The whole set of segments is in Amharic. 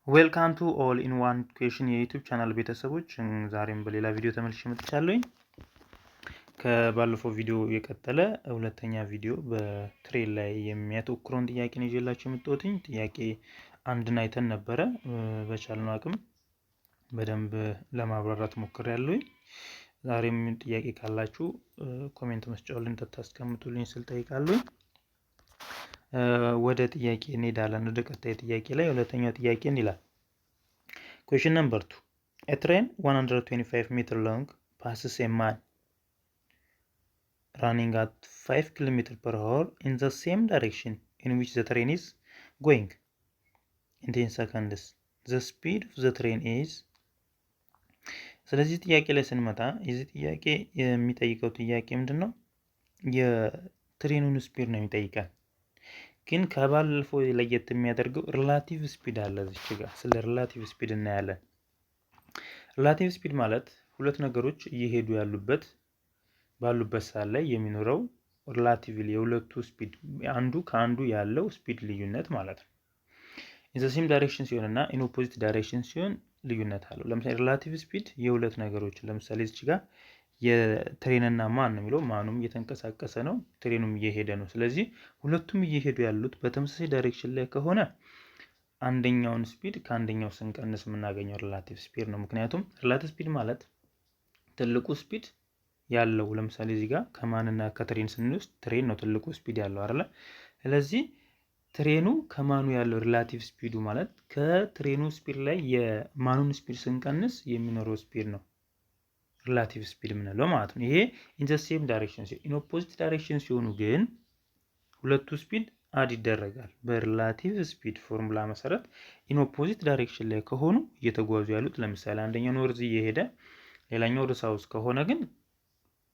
ዌልካም ቱ ኦል ኢን ዋን ኩዌሽን የዩቲዩብ ቻናል ቤተሰቦች ዛሬም በሌላ ቪዲዮ ተመልሼ መጥቻለሁ። ከባለፈው ቪዲዮ የቀጠለ ሁለተኛ ቪዲዮ በትሬን ላይ የሚያተኩረውን ጥያቄ ነው ይዤላችሁ የመጣሁት። ጥያቄ አንድን አይተን ነበረ። በቻልነው አቅም በደንብ ለማብራራት ሞክሬያለሁ። ዛሬም ጥያቄ ካላችሁ ኮሜንት መስጫው ላይ እንድታስቀምጡልኝ ስል ጠይቃለሁ። ወደ ጥያቄ እንሄዳለን። ወደ ቀጣይ ጥያቄ ላይ ሁለተኛው ጥያቄ ይላል Question number 2. A train 125 meter long passes a man running at 5 km per hour in the same direction in which the train is going. In 10 seconds, the speed of the train is. ስለዚህ ጥያቄ ላይ ስንመጣ የዚህ ጥያቄ የሚጠይቀው ጥያቄ ምንድነው? የትሬኑን ስፒድ ነው የሚጠይቀን። ግን ከባለፈው ለየት የሚያደርገው ሪላቲቭ ስፒድ አለ እዚህ ጋር። ስለ ሪላቲቭ ስፒድ እናያለን። ሪላቲቭ ስፒድ ማለት ሁለት ነገሮች እየሄዱ ባሉበት ሰዓት ላይ የሚኖረው ሪላቲቭሊ የሁለቱ ስፒድ አንዱ ከአንዱ ያለው ስፒድ ልዩነት ማለት ነው። ኢን ዘ ሴም ዳይሬክሽን ሲሆንና ኢን ኦፖዚት ዳይሬክሽን ሲሆን ልዩነት አለው። ለምሳሌ ሪላቲቭ ስፒድ የሁለት ነገሮች ለምሳሌ እዚህ ጋር የትሬንና ማን ነው የሚለው ማኑም እየተንቀሳቀሰ ነው፣ ትሬኑም እየሄደ ነው። ስለዚህ ሁለቱም እየሄዱ ያሉት በተመሳሳይ ዳይሬክሽን ላይ ከሆነ አንደኛውን ስፒድ ከአንደኛው ስንቀንስ የምናገኘው ሪላቲቭ ስፒድ ነው። ምክንያቱም ሪላቲቭ ስፒድ ማለት ትልቁ ስፒድ ያለው ለምሳሌ እዚህ ጋር ከማንና ከትሬን ስንወስድ ትሬን ነው ትልቁ ስፒድ ያለው አይደለ? ስለዚህ ትሬኑ ከማኑ ያለው ሪላቲቭ ስፒዱ ማለት ከትሬኑ ስፒድ ላይ የማኑን ስፒድ ስንቀንስ የሚኖረው ስፒድ ነው ሪላቲቭ ስፒድ የምንለው ማለት ነው። ይሄ ኢን ዘ ሴም ዳይሬክሽን ሲሆን ኢን ኦፖዚት ዳይሬክሽን ሲሆኑ ግን ሁለቱ ስፒድ አድ ይደረጋል። በሪላቲቭ ስፒድ ፎርሙላ መሰረት ኢን ኦፖዚት ዳይሬክሽን ላይ ከሆኑ እየተጓዙ ያሉት ለምሳሌ አንደኛው ኖርዝ እየሄደ ሌላኛው ወደ ሳውዝ ከሆነ ግን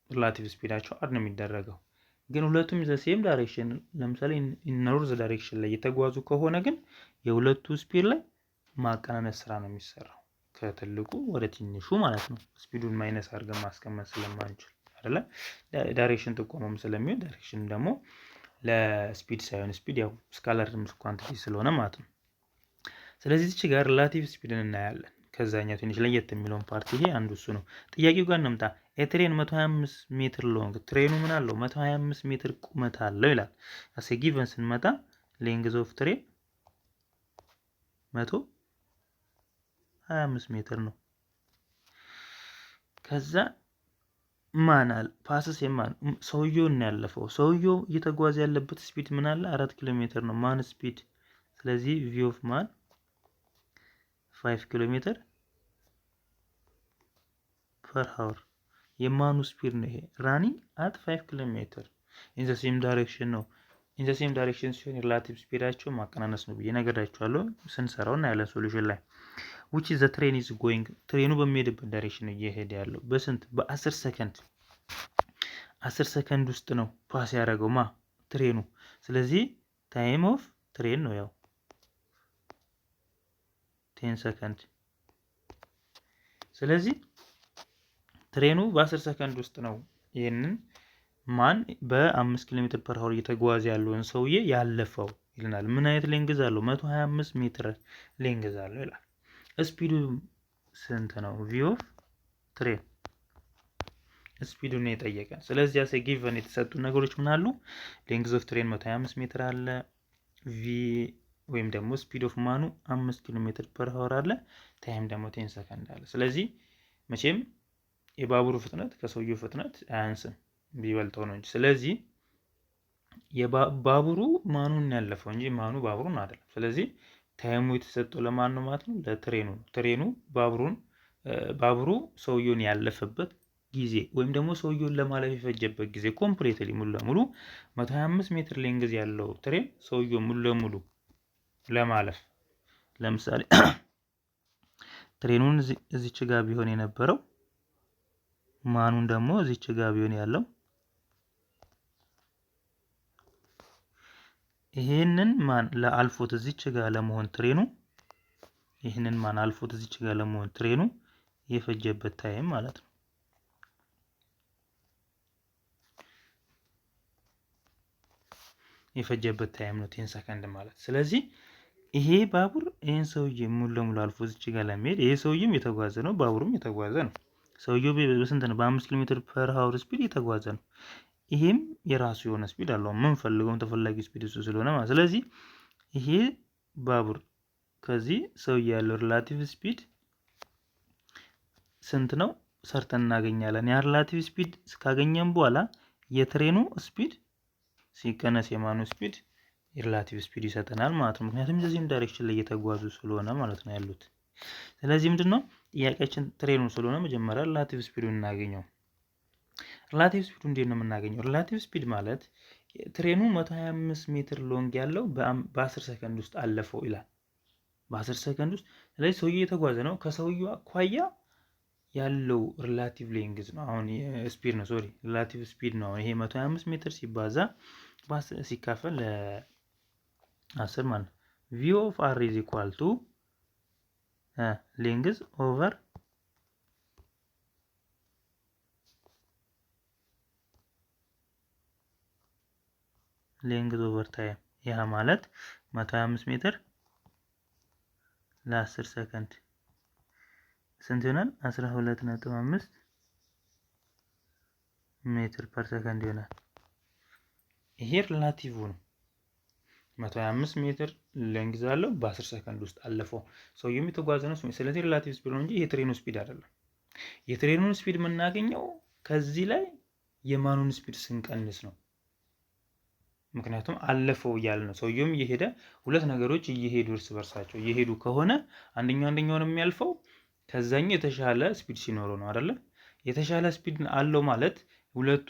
ሪላቲቭ ስፒዳቸው አድ ነው የሚደረገው። ግን ሁለቱም ዘ ሴም ዳይሬክሽን ለምሳሌ ኢን ኖርዝ ዳይሬክሽን ላይ እየተጓዙ ከሆነ ግን የሁለቱ ስፒድ ላይ ማቀናነስ ስራ ነው የሚሰራው ከትልቁ ወደ ትንሹ ማለት ነው። ስፒዱን ማይነስ አድርገን ማስቀመጥ ስለማንችል አይደለ? ዳይሬክሽን ጥቆማም ስለሚሆን ዳይሬክሽን ደግሞ ለስፒድ ሳይሆን ስፒድ ያው ስካላር ኳንቲቲ ስለሆነ ማለት ነው። ስለዚህ እዚህ ጋር ሪላቲቭ ስፒድን እናያለን። ከዛኛው ትንሽ ለየት የሚለውን ፓርቲ ይሄ አንዱ እሱ ነው። ጥያቄው ጋር እንምጣ። ትሬን 125 ሜትር ሎንግ ትሬኑ ምን አለው? 125 ሜትር ቁመት አለው ይላል። አሴ ጊቨን ስንመጣ ሌንግዝ ኦፍ ትሬን 125 ሜትር ነው። ከዛ ማናል ፓስስ የማን ሰውየው እና ያለፈው ሰውየው እየተጓዘ ያለበት ስፒድ ምን አለ? 4 ኪሎ ሜትር ነው ማን ስፒድ። ስለዚህ ቪ ኦፍ ማን 5 ኪሎ ሜትር ፐር አወር የማኑ ስፒድ ነው ይሄ። ራኒንግ አት 5 ኪሎ ሜትር ኢን ዘ ሴም ዳይሬክሽን ነው። ኢን ዘ ሴም ዳይሬክሽን ሲሆን ሪላቲቭ ስፒዳቸው ማቀናነስ ነው ብዬ ነገራችኋለሁ። ስንሰራው እና ያለን ሶሉሽን ላይ which is the train is going ትሬኑ በሚሄድበት ዳይሬክሽን እየሄደ ያለው በስንት በ10 ሰከንድ 10 ሰከንድ ውስጥ ነው ፓስ ያደረገው ትሬኑ። ስለዚህ ታይም ኦፍ ትሬን ነው ያው 10 ሰከንድ። ስለዚህ ትሬኑ በ10 ሰከንድ ውስጥ ነው ይሄንን ማን በ5 ኪሎ ሜትር ፐር አወር እየተጓዘ ያለውን ሰውዬ ያለፈው ይልናል። ምን አይነት ሌንግዝ አለው? 125 ሜትር ሌንግዝ አለው ይላል። ስፒዱ ስንት ነው? ቪ ኦፍ ትሬን ስፒዱን ነው የጠየቀን። ስለዚህ ያሰ ጊቨን የተሰጡ ነገሮች ምን አሉ? ሌንግዝ ኦፍ ትሬን 125 ሜትር አለ። ቪ ወይም ደግሞ ስፒድ ኦፍ ማኑ 5 ኪሎ ሜትር ፐር አወር አለ። ታይም ደግሞ 10 ሰከንድ አለ። ስለዚህ መቼም የባቡሩ ፍጥነት ከሰውየው ፍጥነት አያንስም ቢበልጠው ነው እንጂ። ስለዚህ የባቡሩ ማኑን ያለፈው እንጂ ማኑ ባቡሩን አይደለም። ስለዚህ ታይሙ የተሰጠው ለማን ነው ማለት ነው? ለትሬኑ ነው። ትሬኑ ባቡሩ ሰውየውን ያለፈበት ጊዜ ወይም ደግሞ ሰውየውን ለማለፍ የፈጀበት ጊዜ ኮምፕሊትሊ ሙሉ ለሙሉ 125 ሜትር ሌንግዝ ያለው ትሬን ሰውየው ሙሉ ለሙሉ ለማለፍ ለምሳሌ ትሬኑን እዚች ጋር ቢሆን የነበረው ማኑን ደግሞ እዚች ጋር ቢሆን ያለው ይሄንን ማን ለአልፎት እዚች ጋር ለመሆን ትሬኑ ይሄንን ማን አልፎት እዚች ጋር ለመሆን ትሬኑ የፈጀበት ታይም ማለት ነው። የፈጀበት ታይም ነው 10 ሰከንድ ማለት። ስለዚህ ይሄ ባቡር ይሄን ሰውዬ ሙሉ ለሙሉ አልፎ እዚች ጋር ለመሄድ ይሄ ሰውዬም የተጓዘ ነው፣ ባቡሩም የተጓዘ ነው። ሰውዬው በስንት ነው? በ5 ኪሎ ሜትር ፐር ሃወር ስፒድ የተጓዘ ነው። ይሄም የራሱ የሆነ ስፒድ አለው። የምንፈልገውን ተፈላጊ ስፒድ እሱ ስለሆነ ማለት። ስለዚህ ይሄ ባቡር ከዚህ ሰውዬ ያለው ሪላቲቭ ስፒድ ስንት ነው ሰርተን እናገኛለን። ያ ሪላቲቭ ስፒድ ካገኘን በኋላ የትሬኑ ስፒድ ሲቀነስ የማኑ ስፒድ ሪላቲቭ ስፒድ ይሰጠናል ማለት ነው። ምክንያቱም እዚህም ዳይሬክሽን ላይ እየተጓዙ ስለሆነ ማለት ነው ያሉት። ስለዚህ ምንድነው ጥያቄያችን ትሬኑ ስለሆነ መጀመሪያ ሪላቲቭ ስፒዱን እናገኘው። ሪላቲቭ ስፒዱ እንዴት ነው የምናገኘው? ሪላቲቭ ስፒድ ማለት ትሬኑ 125 ሜትር ሎንግ ያለው በ10 ሰከንድ ውስጥ አለፈው ይላል። በ10 ሰከንድ ውስጥ። ስለዚህ ሰውዬው የተጓዘ ነው። ከሰውዬው አኳያ ያለው ሪላቲቭ ሌንግዝ ነው። አሁን ስፒድ ነው፣ ሶሪ ሪላቲቭ ስፒድ ነው። ይሄ 125 ሜትር ሲባዛ ሲካፈል ለ10 ማለት ነው። ቪ ኦፍ አር ኢዝ ኢኳል ቱ ሌንግዝ ኦቨር ታይም። ያ ማለት 125 ሜትር ለ10 ሰከንድ ስንት ይሆናል? 12.5 ሜትር ፐር ሰከንድ ይሆናል። ይሄ ሪላቲቭ ነው። 125 ሜትር ሌንግዝ አለው፣ በ10 ሰከንድ ውስጥ አለፈው። ሰውየው የተጓዘ ነው። ስለዚህ ሪላቲቭ ስፒድ ነው እንጂ የትሬኑ ስፒድ አይደለም። የትሬኑን ስፒድ የምናገኘው ከዚህ ላይ የማኑን ስፒድ ስንቀንስ ነው። ምክንያቱም አለፈው እያለ ነው። ሰውየውም እየሄደ ሁለት ነገሮች እየሄዱ እርስ በርሳቸው እየሄዱ ከሆነ አንደኛውን የሚያልፈው ከዛኛው የተሻለ ስፒድ ሲኖረው ነው አይደለ? የተሻለ ስፒድ አለው ማለት የሁለቱ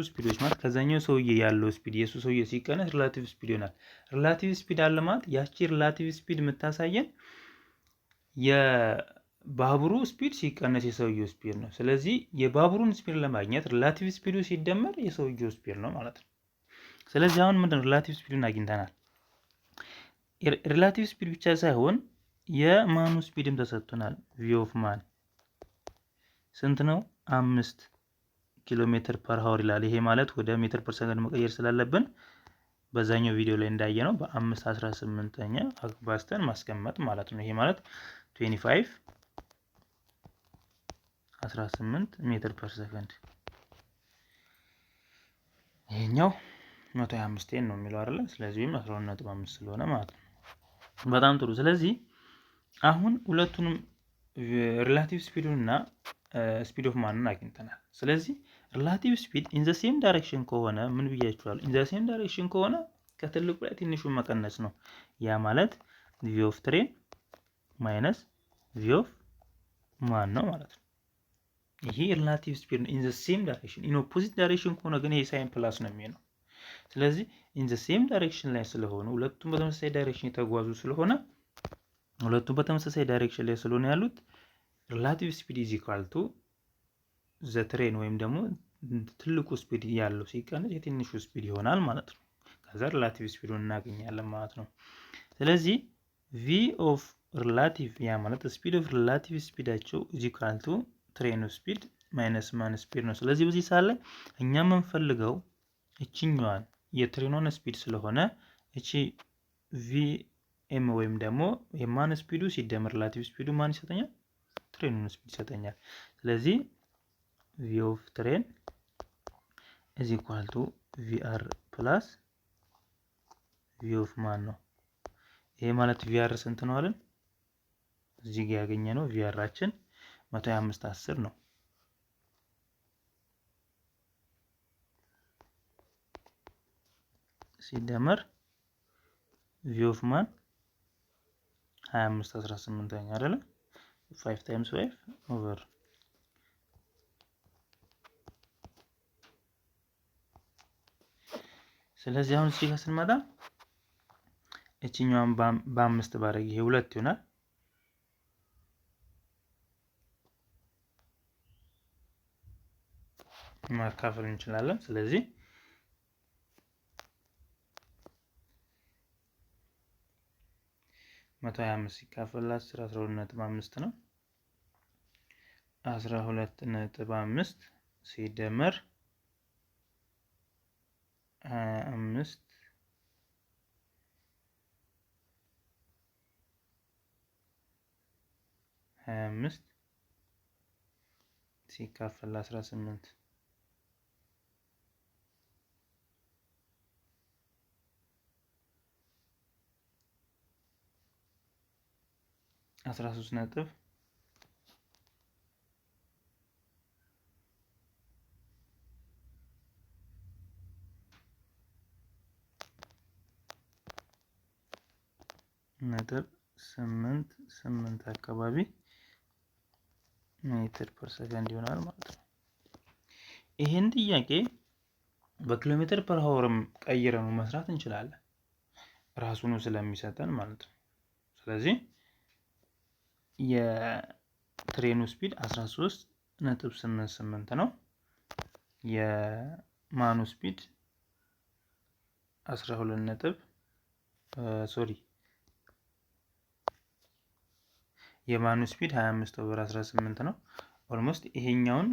ስፒዶች ማለት ከዛኛው ሰውዬ ያለው ስፒድ የሱ ሰውዬ ሲቀነስ ሪላቲቭ ስፒድ ይሆናል። ሪላቲቭ ስፒድ አለ ማለት ያቺ ሪላቲቭ ስፒድ የምታሳየን የባቡሩ ስፒድ ሲቀነስ የሰውየው ስፒድ ነው። ስለዚህ የባቡሩን ስፒድ ለማግኘት ሪላቲቭ ስፒዱ ሲደመር የሰውየው ስፒድ ነው ማለት ነው። ስለዚህ አሁን ምንድነው ሪላቲቭ ስፒዱን አግኝተናል። ሪላቲቭ ስፒድ ብቻ ሳይሆን የማኑ ስፒድም ተሰጥቶናል። ቪ ኦፍ ማን ስንት ነው? 5 ኪሎ ሜትር ፐር ሃወር ይላል። ይሄ ማለት ወደ ሜትር ፐር ሰከንድ መቀየር ስላለብን በዛኛው ቪዲዮ ላይ እንዳየነው በ5/18ኛ አባዝተን ማስቀመጥ ማለት ነው። ይሄ ማለት 25/18 ሜትር ፐር ሰከንድ። ይሄኛው 125 ነው የሚለው አይደለ? ስለዚህ 12.5 ስለሆነ ማለት ነው። በጣም ጥሩ። ስለዚህ አሁን ሁለቱንም ሪላቲቭ ስፒዱን እና ስፒድ ኦፍ ማንን አግኝተናል። ስለዚህ ሪላቲቭ ስፒድ ኢን ዘ ሴም ዳይሬክሽን ከሆነ ምን ብያችኋለሁ? ኢን ዘ ሴም ዳይሬክሽን ከሆነ ከትልቁ ላይ ትንሹን መቀነስ ነው። ያ ማለት ቪ ኦፍ ትሬን ማይነስ ቪ ኦፍ ማን ነው ማለት ነው። ይሄ ሪላቲቭ ስፒድ ኢን ዘ ሴም ዳይሬክሽን። ኢን ኦፖዚት ዳይሬክሽን ከሆነ ግን ይሄ ሳይን ፕላስ ነው የሚሆነው። ስለዚህ ኢን ዘ ሴም ዳይሬክሽን ላይ ስለሆኑ ሁለቱም በተመሳሳይ ዳይሬክሽን የተጓዙ ስለሆነ ያሉት ሪላቲቭ ስፒድ ኢዝ ኢኳል ቱ ዘ ትሬን ወይም ደግሞ ትልቁ ስፒድ ያለው ሲቀነስ የትንሹ ስፒድ ይሆናል ማለት ነው። ከዛ ሪላቲቭ ስፒዱን እናገኛለን ማለት ነው። ስለዚህ ቪ ኦፍ ሪላቲቭ ያ ማለት ስፒድ ኦፍ ሪላቲቭ ስፒዳቸው ኢዝ ኢኳል ቱ ትሬኑ ስፒድ ማይነስ ማን ስፒድ ነው። ስለዚህ በዚህ ሰዓት ላይ እኛ የምንፈልገው እቺኛዋን የትሬኗን ስፒድ ስለሆነ እቺ ቪ ኤም ወይም ደግሞ የማን ስፒዱ ሲደመር ሪላቲቭ ስፒዱ ማን ይሰጠኛል? ትሬኑን ስፒድ ይሰጠኛል። ስለዚህ ቪ ኦፍ ትሬን ኢዝ ኢኳል ቱ ቪ አር ፕላስ ቪ ኦፍ ማን ነው። ይሄ ማለት ቪ አር ስንት ነው አለን? እዚህ ጋር ያገኘ ነው ቪ አራችን 125/10 ነው። ሲደመር ቪ ኦፍ ማን 25/18 አይደለ? 5 times 5 over ስለዚህ አሁን እዚህ ጋር ስንመጣ እቺኛዋን በ5 ባረግ ይሄ 2 ይሆናል። ማካፈል እንችላለን። ስለዚህ 125 ሲካፈል 10 12.5 ነው። 12.5 ሲደመር 25 25 ሲካፈል 18 13 ነጥብ 8 አካባቢ ሜትር ፐር ሰከንድ ይሆናል ማለት ነው። ይሄን ጥያቄ በኪሎ ሜትር ፐር አወርም ቀይረን መስራት እንችላለን ራሱን ስለሚሰጠን ማለት ነው። ስለዚህ የትሬኑ ስፒድ 13.88 ነው። የማኑ ስፒድ 12 የማኑ ስፒድ 25/18 ነው። ኦልሞስት ይሄኛውን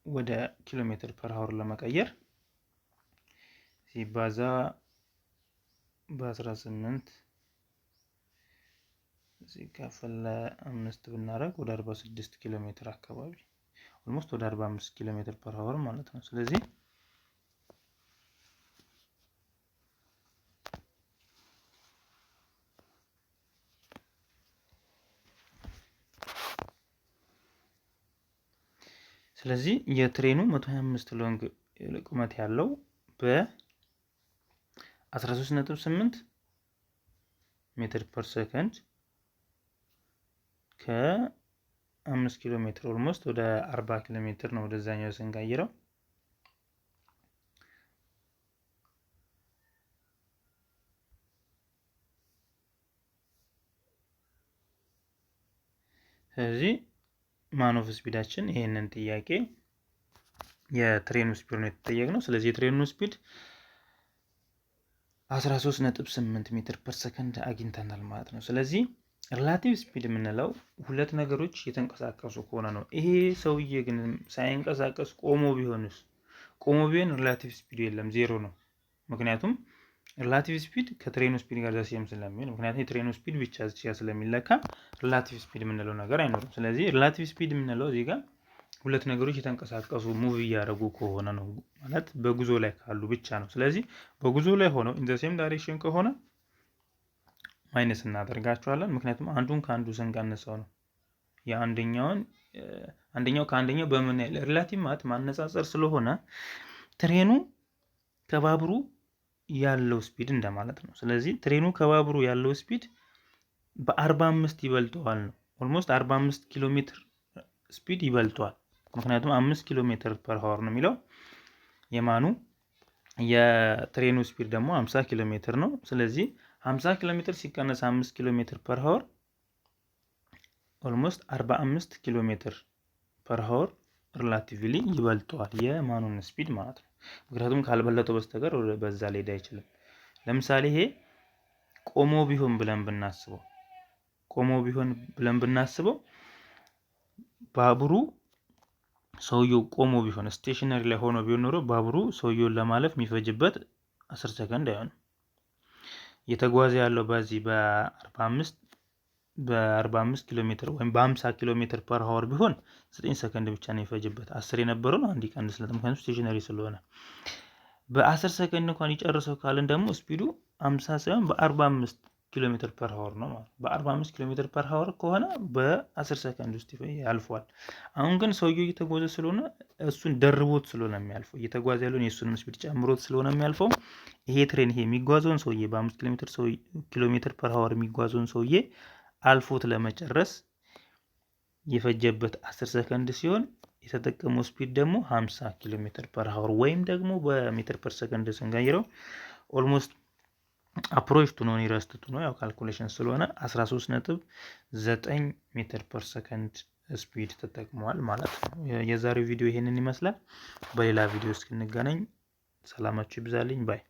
ወደ ኪሎ ሜትር ፐር አወር ለመቀየር ሲባዛ በ18 ሲካፈል ለ5 ብናደርግ ወደ 46 ኪሎ ሜትር አካባቢ ኦልሞስት ወደ 45 ኪሎ ሜትር ፐር አወር ማለት ነው። ስለዚህ የትሬኑ 125 ሎንግ ቁመት ያለው በ13.8 ሜትር ፐር ሰከንድ ከ5 ኪሎ ሜትር ኦልሞስት ወደ 40 ኪሎ ሜትር ነው ወደዛኛው ስንቀይረው። ስለዚህ ማን ኦፍ ስፒዳችን ይሄንን ጥያቄ የትሬኑ ስፒድ ነው የተጠየቅነው። ስለዚህ የትሬኑ ስፒድ 13.8 ሜትር ፐር ሰከንድ አግኝተናል ማለት ነው። ስለዚህ ሪላቲቭ ስፒድ የምንለው ሁለት ነገሮች የተንቀሳቀሱ ከሆነ ነው። ይሄ ሰውዬ ግን ሳይንቀሳቀስ ቆሞ ቢሆንስ? ቆሞ ቢሆን ሪላቲቭ ስፒድ የለም፣ ዜሮ ነው። ምክንያቱም ሪላቲቭ ስፒድ ከትሬኑ ስፒድ ጋር ዘሴም ስለሚሆን፣ ምክንያቱም የትሬኑ ስፒድ ብቻ ስለሚለካ ሪላቲቭ ስፒድ የምንለው ነገር አይኖርም። ስለዚህ ሪላቲቭ ስፒድ የምንለው እዚህ ጋር ሁለት ነገሮች የተንቀሳቀሱ ሙቭ እያደረጉ ከሆነ ነው፣ ማለት በጉዞ ላይ ካሉ ብቻ ነው። ስለዚህ በጉዞ ላይ ሆነው ኢን ዘ ሴም ዳይሬክሽን ከሆነ ማይነስ እናደርጋቸዋለን። ምክንያቱም አንዱን ከአንዱ ስንቀንሰው ነው አንደኛው ከአንደኛው በምን ያህል ሪላቲቭ ማለት ማነጻጸር ስለሆነ ትሬኑ ከባቡሩ ያለው ስፒድ እንደማለት ነው። ስለዚህ ትሬኑ ከባቡሩ ያለው ስፒድ በ45 ይበልጠዋል ነው። ኦልሞስት 45 ኪሎ ሜትር ስፒድ ይበልጠዋል። ምክንያቱም 5 ኪሎ ሜትር ፐር አወር ነው የሚለው የማኑ የትሬኑ ስፒድ ደግሞ 50 ኪሎ ሜትር ነው። ስለዚህ 50 ኪሎ ሜትር ሲቀነስ 5 ኪሎ ሜትር ፐር አወር ኦልሞስት 45 ኪሎ ሜትር ፐር አወር ሪላቲቭሊ ይበልጠዋል የማኑን ስፒድ ማለት ነው። ምክንያቱም ካልበለጠው በስተቀር በዛ ሊሄድ አይችልም። ለምሳሌ ይሄ ቆሞ ቢሆን ብለን ብናስበው ባቡሩ ሰውየው ቆሞ ቢሆን ስቴሽነሪ ላይ ሆኖ ቢሆን ኖሮ ባቡሩ ሰውየውን ለማለፍ የሚፈጅበት 10 ሰከንድ አይሆንም። እየተጓዘ ያለው በዚህ በ45 ኪሎ ሜትር ወይም በ50 ኪሎ ሜትር ፐር አወር ቢሆን 9 ሰከንድ ብቻ ነው የሚፈጅበት። 10 የነበረውን አንድ ይቀንስለት፣ ምክንያቱም ስቴሽነሪ ስለሆነ። በ10 ሰከንድ እንኳን ይጨርሰው ካልን ደግሞ ስፒዱ 50 ሳይሆን በ45 ኪሎ ሜትር ፐር አወር ነው ማለት። በ45 ኪሎ ሜትር ፐር አወር ከሆነ በ10 ሰከንድ ውስጥ ያልፏል። አሁን ግን ሰውየው እየተጓዘ ስለሆነ እሱን ደርቦት ስለሆነ የሚያልፈው፣ እየተጓዘ ያለውን የእሱንም ስፒድ ጨምሮት ስለሆነ የሚያልፈው፣ ይሄ ትሬን የሚጓዘውን ሰውዬ በ5 ኪሎ ሜትር ፐር አወር የሚጓዘውን ሰውዬ አልፎት ለመጨረስ የፈጀበት 10 ሰከንድ ሲሆን የተጠቀመው ስፒድ ደግሞ 50 ኪሎ ሜትር ፐር አወር ወይም ደግሞ በሜትር ፐር ሰከንድ ስንቀይረው ኦልሞስት አፕሮች ቱ ነው ኒረስት ቱ ነው፣ ያው ካልኩሌሽን ስለሆነ 13.9 ሜትር ፐር ሰከንድ ስፒድ ተጠቅመዋል ማለት ነው። የዛሬው ቪዲዮ ይሄንን ይመስላል። በሌላ ቪዲዮ እስክንገናኝ ሰላማችሁ ይብዛልኝ ባይ